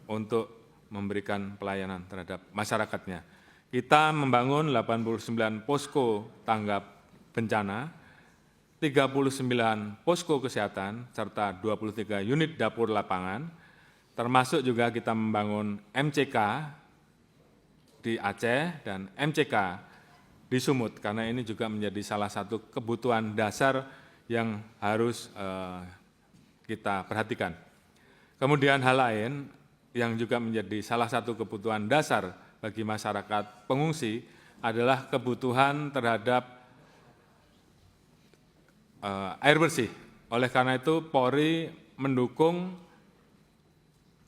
untuk memberikan pelayanan terhadap masyarakatnya. Kita membangun 89 posko tanggap bencana, 39 posko kesehatan, serta 23 unit dapur lapangan, termasuk juga kita membangun MCK di Aceh dan MCK di Sumut, karena ini juga menjadi salah satu kebutuhan dasar yang harus kita perhatikan. Kemudian hal lain yang juga menjadi salah satu kebutuhan dasar bagi masyarakat pengungsi adalah kebutuhan terhadap air bersih. Oleh karena itu, Polri mendukung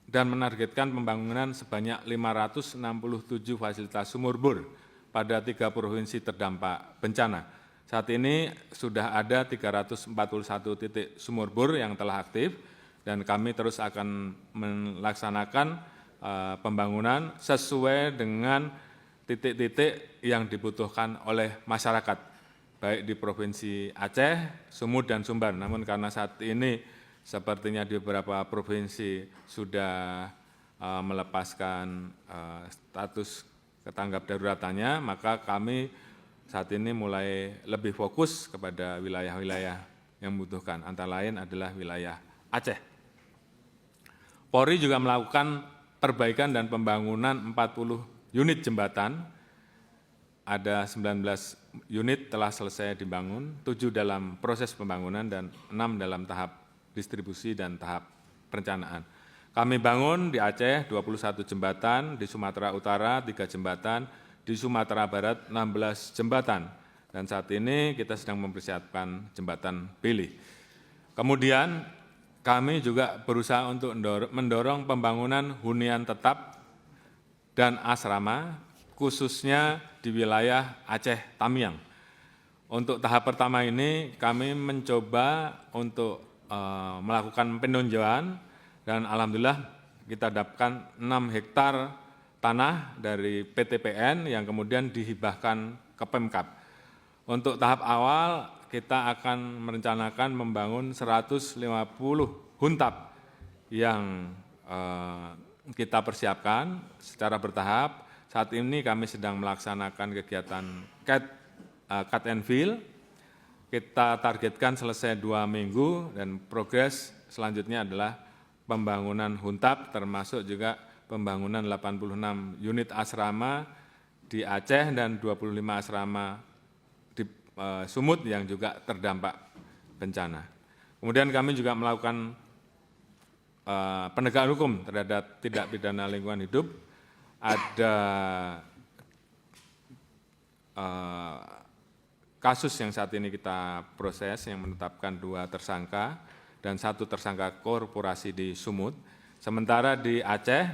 dan menargetkan pembangunan sebanyak 567 fasilitas sumur bor pada 3 provinsi terdampak bencana. Saat ini sudah ada 341 titik sumur bor yang telah aktif, dan kami terus akan melaksanakan pembangunan sesuai dengan titik-titik yang dibutuhkan oleh masyarakat, baik di Provinsi Aceh, Sumut, dan Sumbar. Namun karena saat ini sepertinya di beberapa provinsi sudah melepaskan status ketanggap daruratannya, maka kami saat ini mulai lebih fokus kepada wilayah-wilayah yang membutuhkan, antara lain adalah wilayah Aceh. Polri juga melakukan perbaikan dan pembangunan 40 unit jembatan, ada 19 unit telah selesai dibangun, 7 dalam proses pembangunan dan 6 dalam tahap distribusi dan tahap perencanaan. Kami bangun di Aceh 21 jembatan, di Sumatera Utara 3 jembatan, di Sumatera Barat 16 jembatan, dan saat ini kita sedang mempersiapkan jembatan Beli. Kemudian kami juga berusaha untuk mendorong pembangunan hunian tetap dan asrama, khususnya di wilayah Aceh Tamiang. Untuk tahap pertama ini kami mencoba untuk melakukan peninjauan, dan alhamdulillah kita dapatkan 6 hektar tanah dari PTPN yang kemudian dihibahkan ke Pemkab. Untuk tahap awal kita akan merencanakan membangun 150 huntap yang kita persiapkan secara bertahap. Saat ini kami sedang melaksanakan kegiatan cut and fill. Kita targetkan selesai 2 minggu, dan progres selanjutnya adalah pembangunan huntap, termasuk juga pembangunan 86 unit asrama di Aceh dan 25 asrama di Sumut yang juga terdampak bencana. Kemudian kami juga melakukan penegakan hukum terhadap tindak pidana lingkungan hidup. Ada kasus yang saat ini kita proses yang menetapkan 2 tersangka dan 1 tersangka korporasi di Sumut. Sementara di Aceh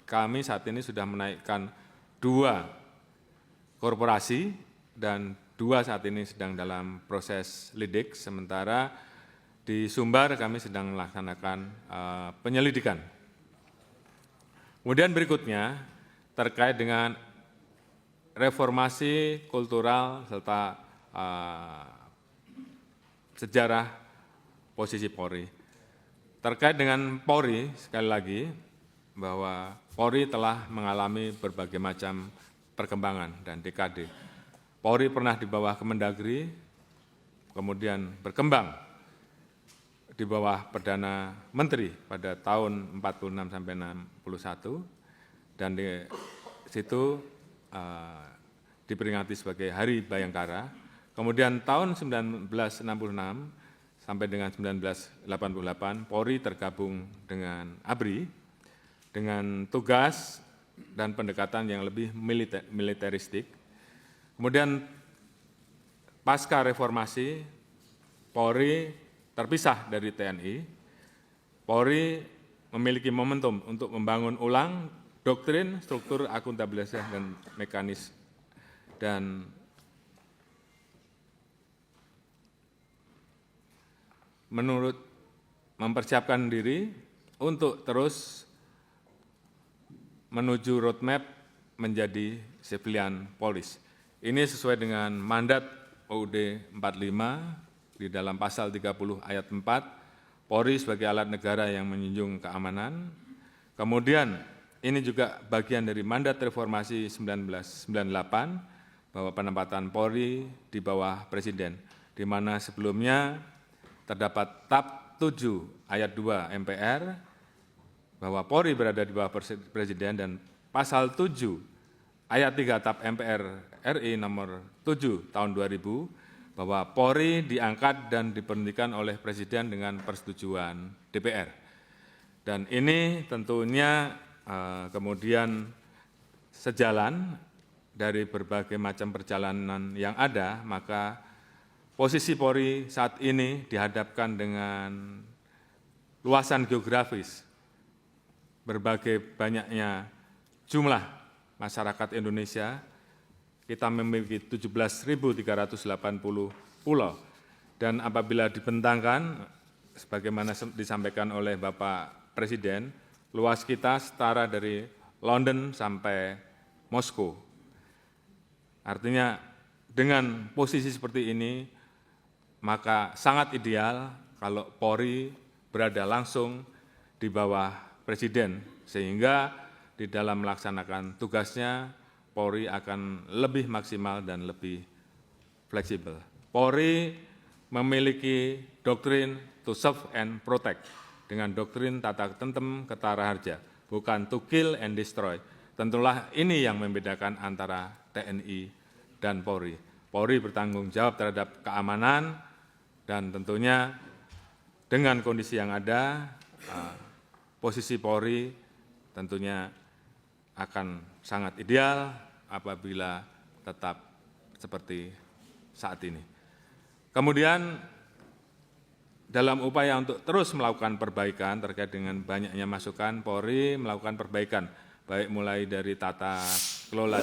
kami saat ini sudah menaikkan 2 korporasi dan 2 saat ini sedang dalam proses lidik. Sementara di Sumbar kami sedang melaksanakan penyelidikan. Kemudian berikutnya terkait dengan reformasi kultural serta sejarah posisi Polri. Terkait dengan Polri, sekali lagi, bahwa Polri telah mengalami berbagai macam perkembangan dan dekade. Polri pernah di bawah Kemendagri, kemudian berkembang di bawah Perdana Menteri pada tahun 46 sampai 61, dan di situ diperingati sebagai Hari Bayangkara. Kemudian tahun 1966 sampai dengan 1988, Polri tergabung dengan ABRI dengan tugas dan pendekatan yang lebih militeristik. Kemudian pasca reformasi, Polri terpisah dari TNI. Polri memiliki momentum untuk membangun ulang doktrin, struktur, akuntabilitas, dan mekanisme, dan menurut mempersiapkan diri untuk terus menuju roadmap menjadi civilian police. Ini sesuai dengan mandat UUD 45 di dalam pasal 30 ayat 4, Polri sebagai alat negara yang menjunjung keamanan, Kemudian ini juga bagian dari mandat reformasi 1998 bahwa penempatan Polri di bawah Presiden, di mana sebelumnya terdapat TAP 7 ayat 2 MPR bahwa Polri berada di bawah Presiden, dan pasal 7 ayat 3 TAP MPR RI nomor 7 tahun 2000 bahwa Polri diangkat dan diberhentikan oleh Presiden dengan persetujuan DPR. Dan ini tentunya kemudian sejalan dari berbagai macam perjalanan yang ada, maka posisi Polri saat ini dihadapkan dengan luasan geografis, berbagai banyaknya jumlah masyarakat Indonesia. Kita memiliki 17.380 pulau, dan apabila dibentangkan, sebagaimana disampaikan oleh Bapak Presiden, luas kita setara dari London sampai Moskow. Artinya dengan posisi seperti ini, maka sangat ideal kalau Polri berada langsung di bawah Presiden, sehingga di dalam melaksanakan tugasnya, Polri akan lebih maksimal dan lebih fleksibel. Polri memiliki doktrin to serve and protect, dengan doktrin tata tertib ketara harja, bukan to kill and destroy. Tentulah ini yang membedakan antara TNI dan Polri. Polri bertanggung jawab terhadap keamanan, dan tentunya dengan kondisi yang ada, posisi Polri tentunya akan sangat ideal apabila tetap seperti saat ini. Kemudian dalam upaya untuk terus melakukan perbaikan terkait dengan banyaknya masukan, Polri melakukan perbaikan, baik mulai dari tata kelola